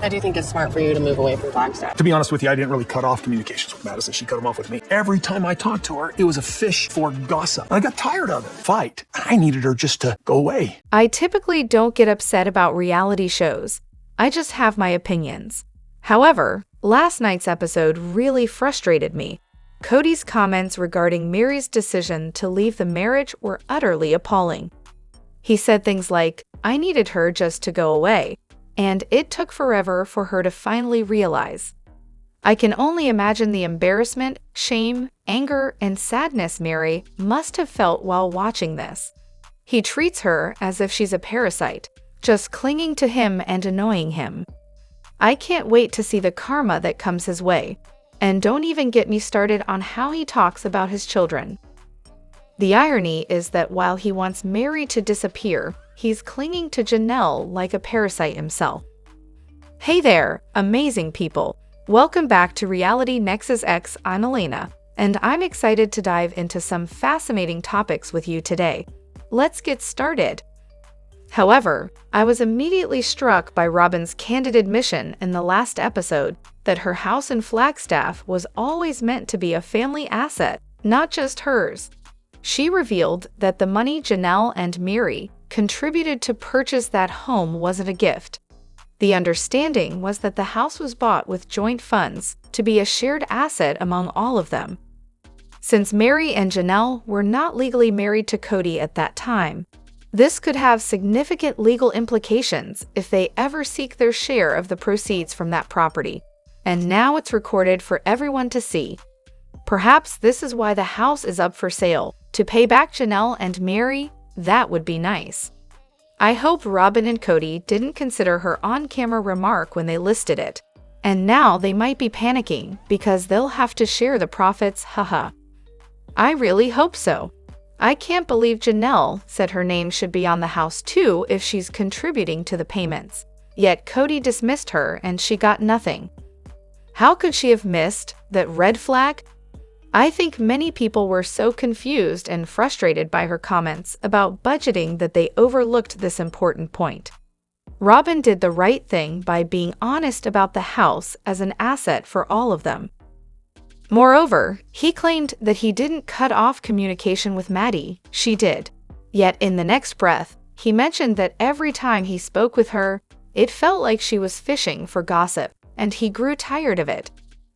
I do think it's smart for you to move away from Flagstaff. To be honest with you, I didn't really cut off communications with Madison. She cut them off with me. Every time I talked to her, it was a fish for gossip. I got tired of it. Fight. I needed her just to go away. I typically don't get upset about reality shows. I just have my opinions. However, last night's episode really frustrated me. Kody's comments regarding Meri's decision to leave the marriage were utterly appalling. He said things like, "I needed her just to go away, and it took forever for her to finally realize." I can only imagine the embarrassment, shame, anger, and sadness Meri must have felt while watching this. He treats her as if she's a parasite, just clinging to him and annoying him. I can't wait to see the karma that comes his way. And don't even get me started on how he talks about his children. The irony is that while he wants Meri to disappear, he's clinging to Janelle like a parasite himself. Hey there, amazing people. Welcome back to Reality Nexus X. I'm Elena, and I'm excited to dive into some fascinating topics with you today. Let's get started. However, I was immediately struck by Robyn's candid admission in the last episode that her house in Flagstaff was always meant to be a family asset, not just hers. She revealed that the money Janelle and Meri contributed to purchase that home wasn't a gift. The understanding was that the house was bought with joint funds to be a shared asset among all of them. Since Meri and Janelle were not legally married to Kody at that time, this could have significant legal implications if they ever seek their share of the proceeds from that property. And now it's recorded for everyone to see. Perhaps this is why the house is up for sale. To pay back Janelle and Meri, that would be nice. I hope Robyn and Kody didn't consider her on-camera remark when they listed it. And now they might be panicking because they'll have to share the profits, haha. I really hope so. I can't believe Janelle said her name should be on the house too if she's contributing to the payments. Yet Kody dismissed her and she got nothing. How could she have missed that red flag? I think many people were so confused and frustrated by her comments about budgeting that they overlooked this important point. Robyn did the right thing by being honest about the house as an asset for all of them. Moreover, he claimed that he didn't cut off communication with Maddie, she did. Yet in the next breath, he mentioned that every time he spoke with her, it felt like she was fishing for gossip, and he grew tired of it.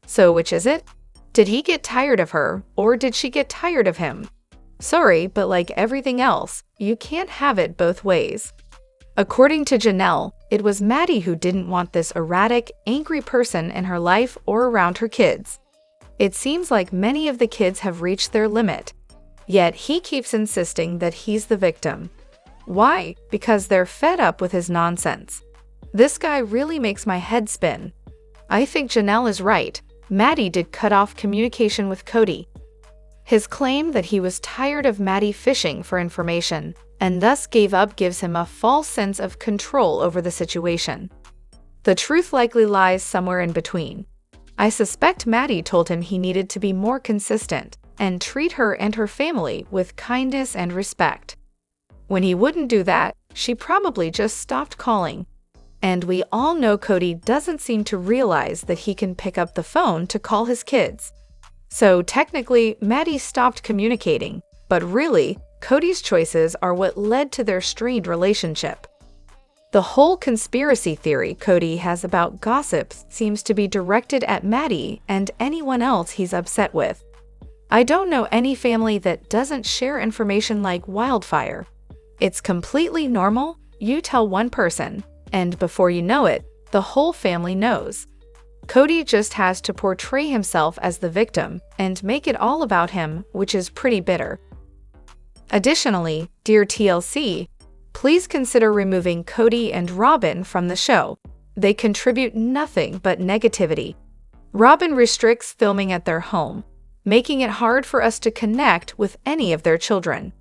So which is it? Did he get tired of her, or did she get tired of him? Sorry, but like everything else, you can't have it both ways. According to Janelle, it was Maddie who didn't want this erratic, angry person in her life or around her kids. It seems like many of the kids have reached their limit. Yet he keeps insisting that he's the victim. Why? Because they're fed up with his nonsense. This guy really makes my head spin. I think Janelle is right. Maddie did cut off communication with Kody. His claim that he was tired of Maddie fishing for information and thus gave up gives him a false sense of control over the situation. The truth likely lies somewhere in between. I suspect Maddie told him he needed to be more consistent and treat her and her family with kindness and respect. When he wouldn't do that, she probably just stopped calling. And we all know Kody doesn't seem to realize that he can pick up the phone to call his kids. So technically, Maddie stopped communicating, but really, Kody's choices are what led to their strained relationship. The whole conspiracy theory Kody has about gossip seems to be directed at Maddie and anyone else he's upset with. I don't know any family that doesn't share information like wildfire. It's completely normal. You tell one person, and before you know it, the whole family knows. Kody just has to portray himself as the victim and make it all about him, which is pretty bitter. Additionally, dear TLC, please consider removing Kody and Robyn from the show. They contribute nothing but negativity. Robyn restricts filming at their home, making it hard for us to connect with any of their children.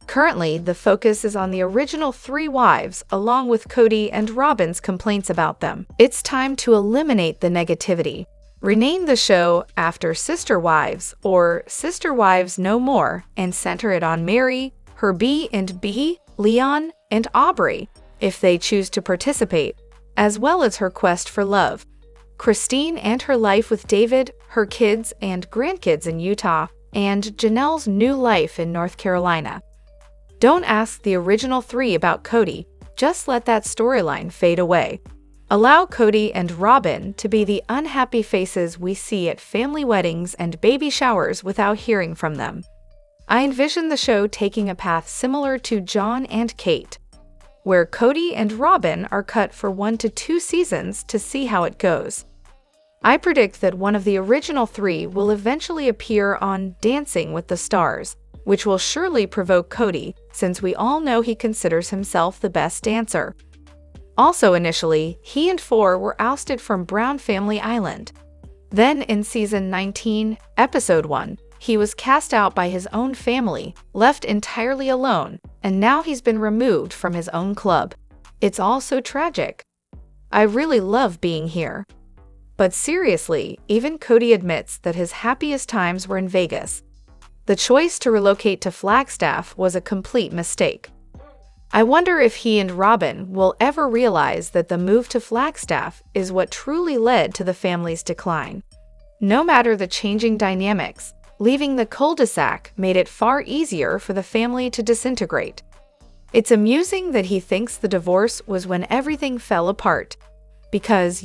Currently, the focus is on the original 3 wives, along with Kody and Robyn's complaints about them. It's time to eliminate the negativity. Rename the show after Sister Wives or Sister Wives No More and center it on Meri, her B and B, Leon, and Aubrey, if they choose to participate, as well as her quest for love. Christine and her life with David, her kids and grandkids in Utah, and Janelle's new life in North Carolina. Don't ask the original 3 about Kody, just let that storyline fade away. Allow Kody and Robyn to be the unhappy faces we see at family weddings and baby showers without hearing from them. I envision the show taking a path similar to John and Kate, where Kody and Robyn are cut for 1 to 2 seasons to see how it goes. I predict that one of the original 3 will eventually appear on Dancing with the Stars, which will surely provoke Kody, since we all know he considers himself the best dancer. Also initially, he and 4 were ousted from Brown Family Island. Then in Season 19, Episode 1, he was cast out by his own family, left entirely alone, and now he's been removed from his own club. It's all so tragic. I really love being here. But seriously, even Kody admits that his happiest times were in Vegas. The choice to relocate to Flagstaff was a complete mistake. I wonder if he and Robyn will ever realize that the move to Flagstaff is what truly led to the family's decline. No matter the changing dynamics, leaving the cul-de-sac made it far easier for the family to disintegrate. It's amusing that he thinks the divorce was when everything fell apart. Because,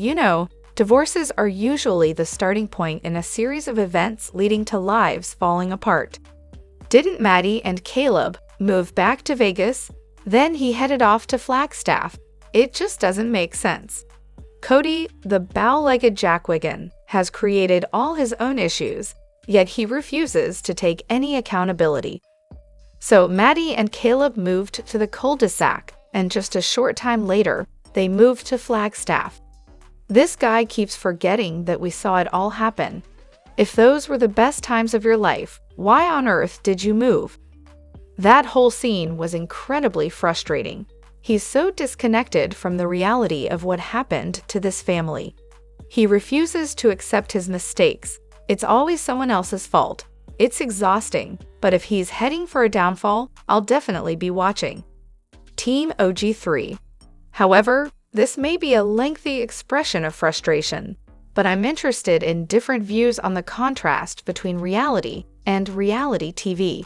divorces are usually the starting point in a series of events leading to lives falling apart. Didn't Maddie and Caleb move back to Vegas? Then he headed off to Flagstaff. It just doesn't make sense. Kody, the bow-legged jackwagon, has created all his own issues, yet he refuses to take any accountability. So Maddie and Caleb moved to the cul-de-sac, and just a short time later, they moved to Flagstaff. This guy keeps forgetting that we saw it all happen. If those were the best times of your life, why on earth did you move? That whole scene was incredibly frustrating. He's so disconnected from the reality of what happened to this family. He refuses to accept his mistakes. It's always someone else's fault. It's exhausting, but if he's heading for a downfall, I'll definitely be watching. Team OG3. However, this may be a lengthy expression of frustration, but I'm interested in different views on the contrast between reality and reality TV.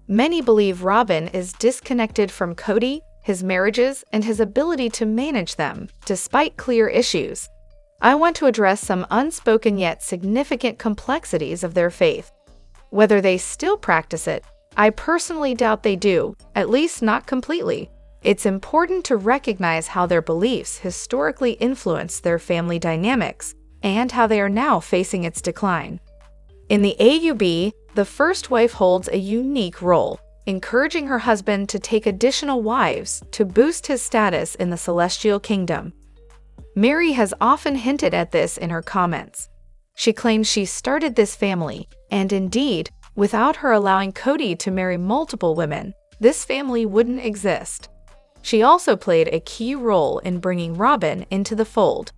Many believe Robyn is disconnected from Kody, his marriages, and his ability to manage them, despite clear issues. I want to address some unspoken yet significant complexities of their faith. Whether they still practice it, I personally doubt they do, at least not completely. It's important to recognize how their beliefs historically influenced their family dynamics and how they are now facing its decline. In the AUB, the first wife holds a unique role, encouraging her husband to take additional wives to boost his status in the celestial kingdom. Meri has often hinted at this in her comments. She claims she started this family, and indeed, without her allowing Kody to marry multiple women, this family wouldn't exist. She also played a key role in bringing Robyn into the fold.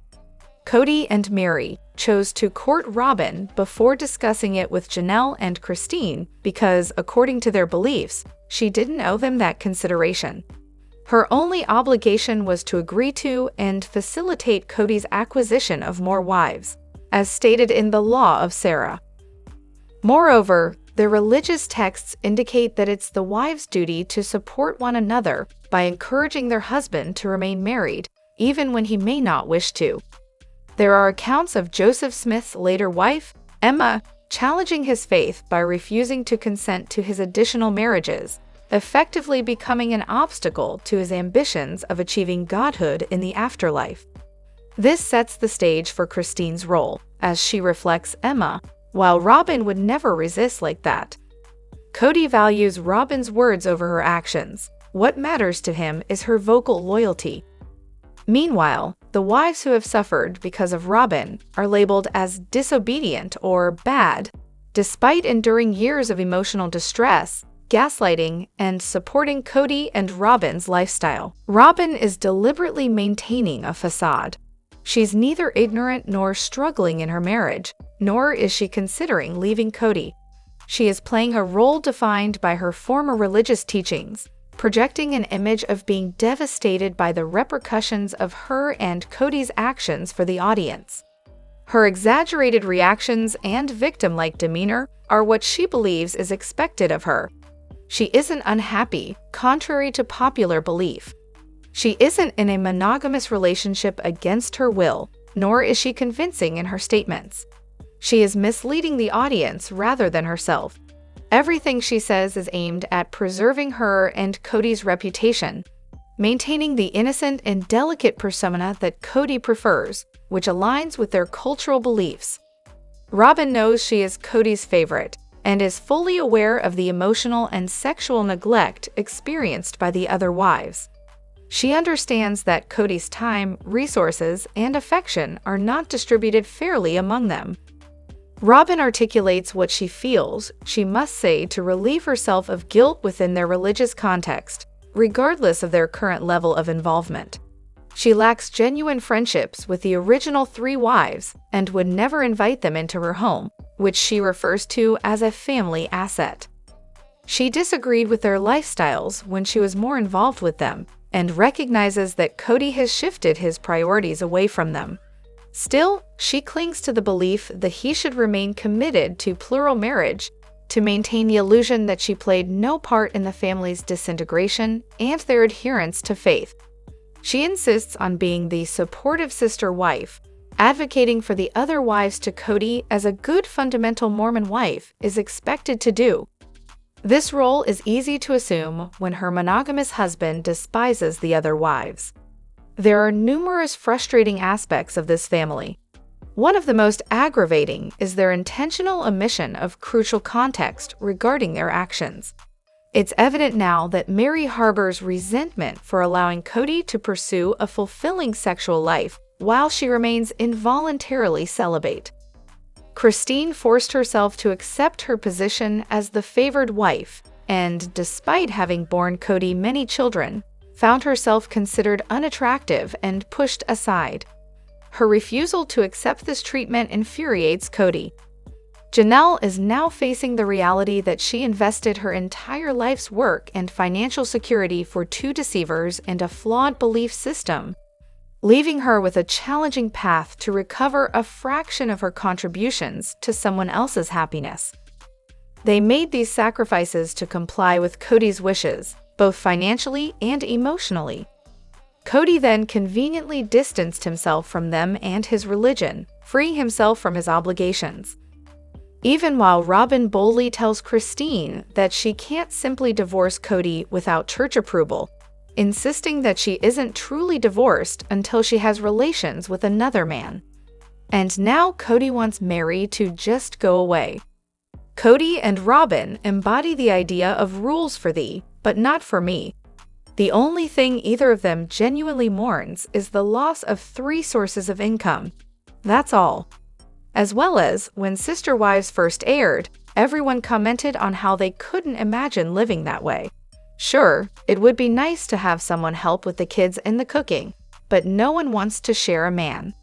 Kody and Meri chose to court Robyn before discussing it with Janelle and Christine because, according to their beliefs, she didn't owe them that consideration. Her only obligation was to agree to and facilitate Kody's acquisition of more wives, as stated in the Law of Sarah. Moreover, their religious texts indicate that it's the wife's duty to support one another by encouraging their husband to remain married, even when he may not wish to. There are accounts of Joseph Smith's later wife, Emma, challenging his faith by refusing to consent to his additional marriages, effectively becoming an obstacle to his ambitions of achieving godhood in the afterlife. This sets the stage for Christine's role, as she reflects Emma, while Robyn would never resist like that. Kody values Robyn's words over her actions. What matters to him is her vocal loyalty. Meanwhile, the wives who have suffered because of Robyn are labeled as disobedient or bad, despite enduring years of emotional distress, gaslighting, and supporting Kody and Robyn's lifestyle. Robyn is deliberately maintaining a facade. She's neither ignorant nor struggling in her marriage, nor is she considering leaving Kody. She is playing a role defined by her former religious teachings, projecting an image of being devastated by the repercussions of her and Kody's actions for the audience. Her exaggerated reactions and victim-like demeanor are what she believes is expected of her. She isn't unhappy, contrary to popular belief. She isn't in a monogamous relationship against her will, nor is she convincing in her statements. She is misleading the audience rather than herself. Everything she says is aimed at preserving her and Kody's reputation, maintaining the innocent and delicate persona that Kody prefers, which aligns with their cultural beliefs. Robyn knows she is Kody's favorite and is fully aware of the emotional and sexual neglect experienced by the other wives. She understands that Kody's time, resources, and affection are not distributed fairly among them. Robyn articulates what she feels she must say to relieve herself of guilt within their religious context, regardless of their current level of involvement. She lacks genuine friendships with the original 3 wives and would never invite them into her home, which she refers to as a family asset. She disagreed with their lifestyles when she was more involved with them and recognizes that Kody has shifted his priorities away from them. Still, she clings to the belief that he should remain committed to plural marriage to maintain the illusion that she played no part in the family's disintegration and their adherence to faith. She insists on being the supportive sister wife, advocating for the other wives to Kody as a good fundamental Mormon wife is expected to do. This role is easy to assume when her monogamous husband despises the other wives. There are numerous frustrating aspects of this family. One of the most aggravating is their intentional omission of crucial context regarding their actions. It's evident now that Meri harbors resentment for allowing Kody to pursue a fulfilling sexual life while she remains involuntarily celibate. Christine forced herself to accept her position as the favored wife and, despite having borne Kody many children, found herself considered unattractive and pushed aside. Her refusal to accept this treatment infuriates Kody. Janelle is now facing the reality that she invested her entire life's work and financial security for 2 deceivers and a flawed belief system, leaving her with a challenging path to recover a fraction of her contributions to someone else's happiness. They made these sacrifices to comply with Kody's wishes, both financially and emotionally. Kody then conveniently distanced himself from them and his religion, freeing himself from his obligations. Even while Robyn boldly tells Christine that she can't simply divorce Kody without church approval, insisting that she isn't truly divorced until she has relations with another man. And now Kody wants Meri to just go away. Kody and Robyn embody the idea of rules for thee, but not for me. The only thing either of them genuinely mourns is the loss of 3 sources of income. That's all. As well as, when Sister Wives first aired, everyone commented on how they couldn't imagine living that way. Sure, it would be nice to have someone help with the kids and the cooking, but no one wants to share a man.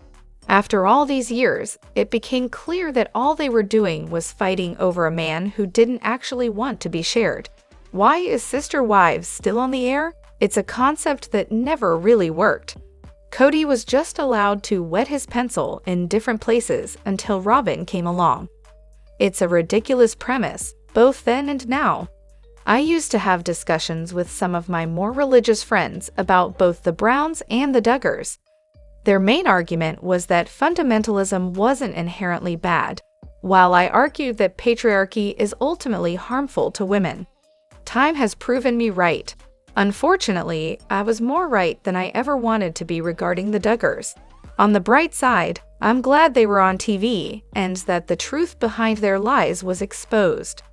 After all these years, it became clear that all they were doing was fighting over a man who didn't actually want to be shared. Why is Sister Wives still on the air? It's a concept that never really worked. Kody was just allowed to wet his pencil in different places until Robyn came along. It's a ridiculous premise, both then and now. I used to have discussions with some of my more religious friends about both the Browns and the Duggars. Their main argument was that fundamentalism wasn't inherently bad, while I argued that patriarchy is ultimately harmful to women. Time has proven me right. Unfortunately, I was more right than I ever wanted to be regarding the Duggars. On the bright side, I'm glad they were on TV and that the truth behind their lies was exposed.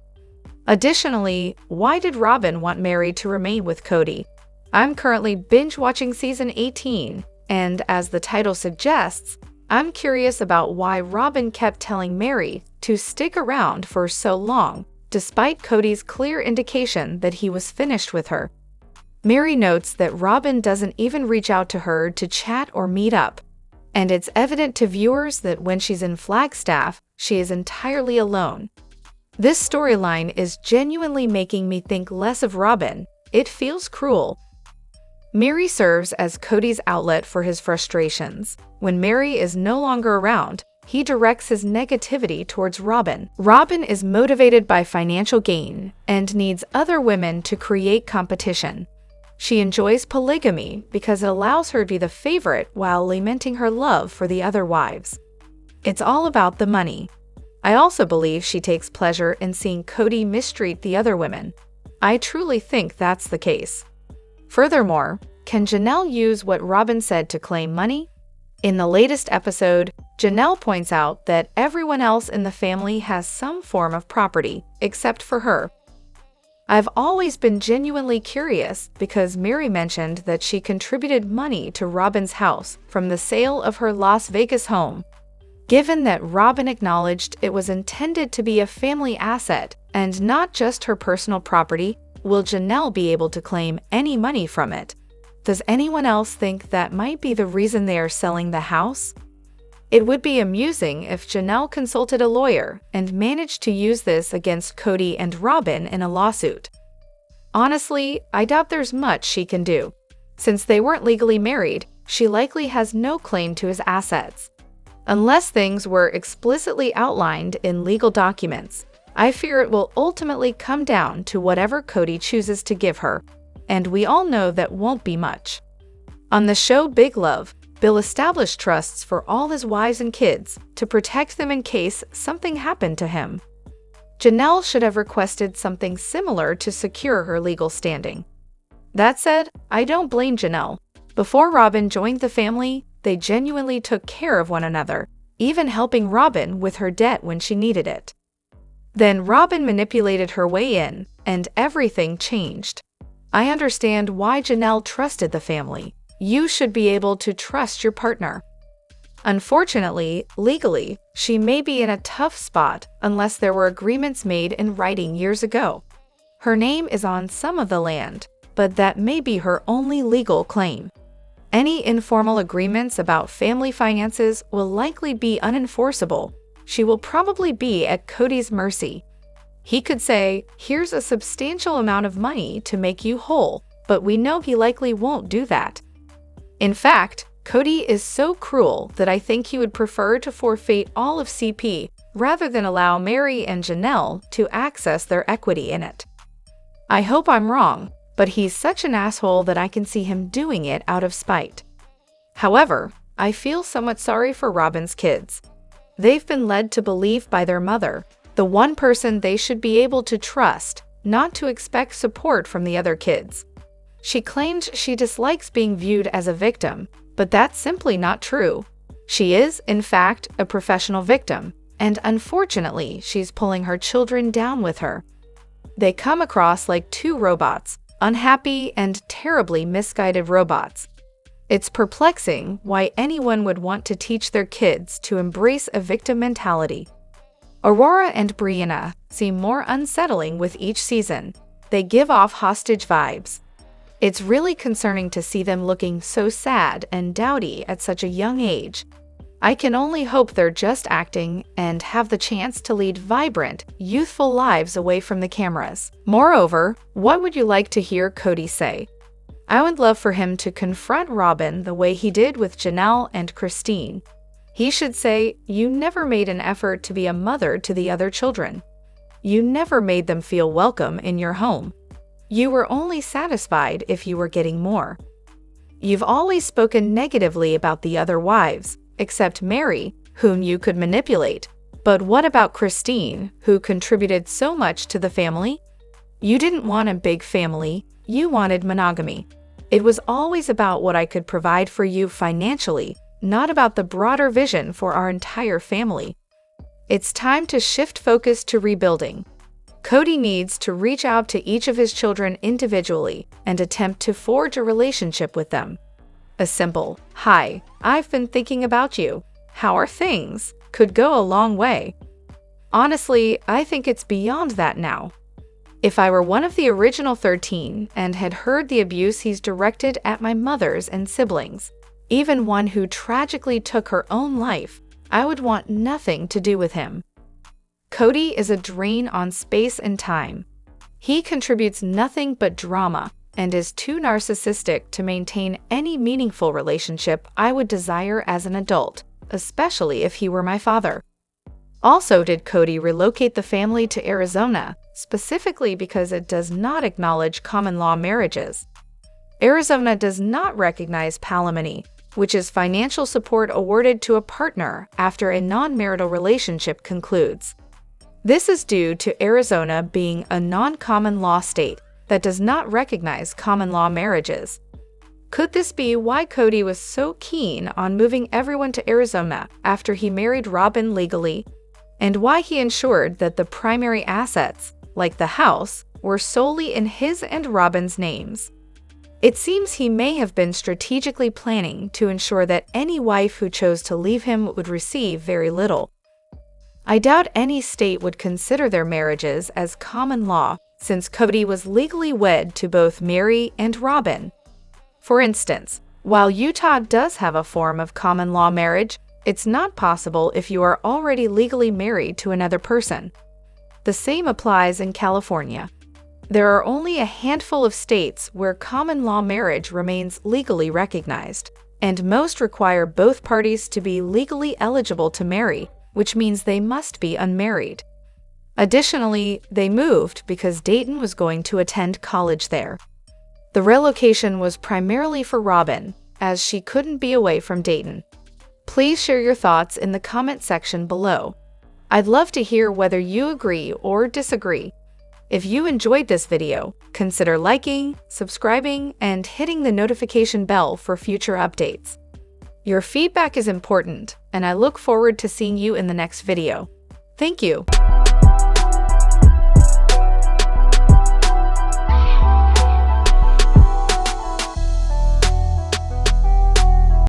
Additionally, why did Robyn want Meri to remain with Kody? I'm currently binge-watching season 18, and as the title suggests, I'm curious about why Robyn kept telling Meri to stick around for so long, despite Kody's clear indication that he was finished with her. Meri notes that Robyn doesn't even reach out to her to chat or meet up, and it's evident to viewers that when she's in Flagstaff, she is entirely alone. This storyline is genuinely making me think less of Robyn It feels cruel. Meri serves as Kody's outlet for his frustrations. When Meri is no longer around, he directs his negativity towards Robyn. Robyn is motivated by financial gain and needs other women to create competition. She enjoys polygamy because it allows her to be the favorite while lamenting her love for the other wives. It's all about the money. I also believe she takes pleasure in seeing Kody mistreat the other women. I truly think that's the case. Furthermore, can Janelle use what Robyn said to claim money? In the latest episode, Janelle points out that everyone else in the family has some form of property, except for her. I've always been genuinely curious because Meri mentioned that she contributed money to Robyn's house from the sale of her Las Vegas home. Given that Robyn acknowledged it was intended to be a family asset and not just her personal property, will Janelle be able to claim any money from it? Does anyone else think that might be the reason they are selling the house? It would be amusing if Janelle consulted a lawyer and managed to use this against Kody and Robyn in a lawsuit. Honestly, I doubt there's much she can do. Since they weren't legally married, she likely has no claim to his assets. Unless things were explicitly outlined in legal documents, I fear it will ultimately come down to whatever Kody chooses to give her, and we all know that won't be much. On the show Big Love, Bill established trusts for all his wives and kids to protect them in case something happened to him. Janelle should have requested something similar to secure her legal standing. That said, I don't blame Janelle. Before Robyn joined the family, they genuinely took care of one another, even helping Robyn with her debt when she needed it. Then Robyn manipulated her way in, and everything changed. I understand why Janelle trusted the family. You should be able to trust your partner. Unfortunately, legally, she may be in a tough spot unless there were agreements made in writing years ago. Her name is on some of the land, but that may be her only legal claim. Any informal agreements about family finances will likely be unenforceable. She will probably be at Kody's mercy. He could say, "Here's a substantial amount of money to make you whole," but we know he likely won't do that. In fact, Kody is so cruel that I think he would prefer to forfeit all of CP rather than allow Meri and Janelle to access their equity in it. I hope I'm wrong, but he's such an asshole that I can see him doing it out of spite. However, I feel somewhat sorry for Robyn's kids. They've been led to believe by their mother, the one person they should be able to trust, not to expect support from the other kids. She claims she dislikes being viewed as a victim, but that's simply not true. She is, in fact, a professional victim, and unfortunately, she's pulling her children down with her. They come across like two robots, unhappy and terribly misguided robots. It's perplexing why anyone would want to teach their kids to embrace a victim mentality. Aurora and Brianna seem more unsettling with each season. They give off hostage vibes. It's really concerning to see them looking so sad and dowdy at such a young age. I can only hope they're just acting and have the chance to lead vibrant, youthful lives away from the cameras. Moreover, what would you like to hear Kody say? I would love for him to confront Robyn the way he did with Janelle and Christine. He should say, "You never made an effort to be a mother to the other children. You never made them feel welcome in your home. You were only satisfied if you were getting more. You've always spoken negatively about the other wives, except Meri, whom you could manipulate. But what about Christine, who contributed so much to the family? You didn't want a big family, you wanted monogamy. It was always about what I could provide for you financially, not about the broader vision for our entire family." It's time to shift focus to rebuilding. Kody needs to reach out to each of his children individually and attempt to forge a relationship with them. A simple, "Hi, I've been thinking about you. How are things?" could go a long way. Honestly, I think it's beyond that now. If I were one of the original 13 and had heard the abuse he's directed at my mothers and siblings, even one who tragically took her own life, I would want nothing to do with him. Kody is a drain on space and time. He contributes nothing but drama, and is too narcissistic to maintain any meaningful relationship I would desire as an adult, especially if he were my father. Also, did Kody relocate the family to Arizona, specifically because it does not acknowledge common law marriages? Arizona does not recognize palimony, which is financial support awarded to a partner after a non-marital relationship concludes. This is due to Arizona being a non-common law state that does not recognize common law marriages. Could this be why Kody was so keen on moving everyone to Arizona after he married Robyn legally, and why he ensured that the primary assets, like the house, were solely in his and Robyn's names? It seems he may have been strategically planning to ensure that any wife who chose to leave him would receive very little. I doubt any state would consider their marriages as common law, since Kody was legally wed to both Meri and Robyn. For instance, while Utah does have a form of common law marriage, it's not possible if you are already legally married to another person. The same applies in California. There are only a handful of states where common law marriage remains legally recognized, and most require both parties to be legally eligible to marry, which means they must be unmarried. Additionally, they moved because Dayton was going to attend college there. The relocation was primarily for Robyn, as she couldn't be away from Dayton. Please share your thoughts in the comment section below. I'd love to hear whether you agree or disagree. If you enjoyed this video, consider liking, subscribing, and hitting the notification bell for future updates. Your feedback is important, and I look forward to seeing you in the next video. Thank you.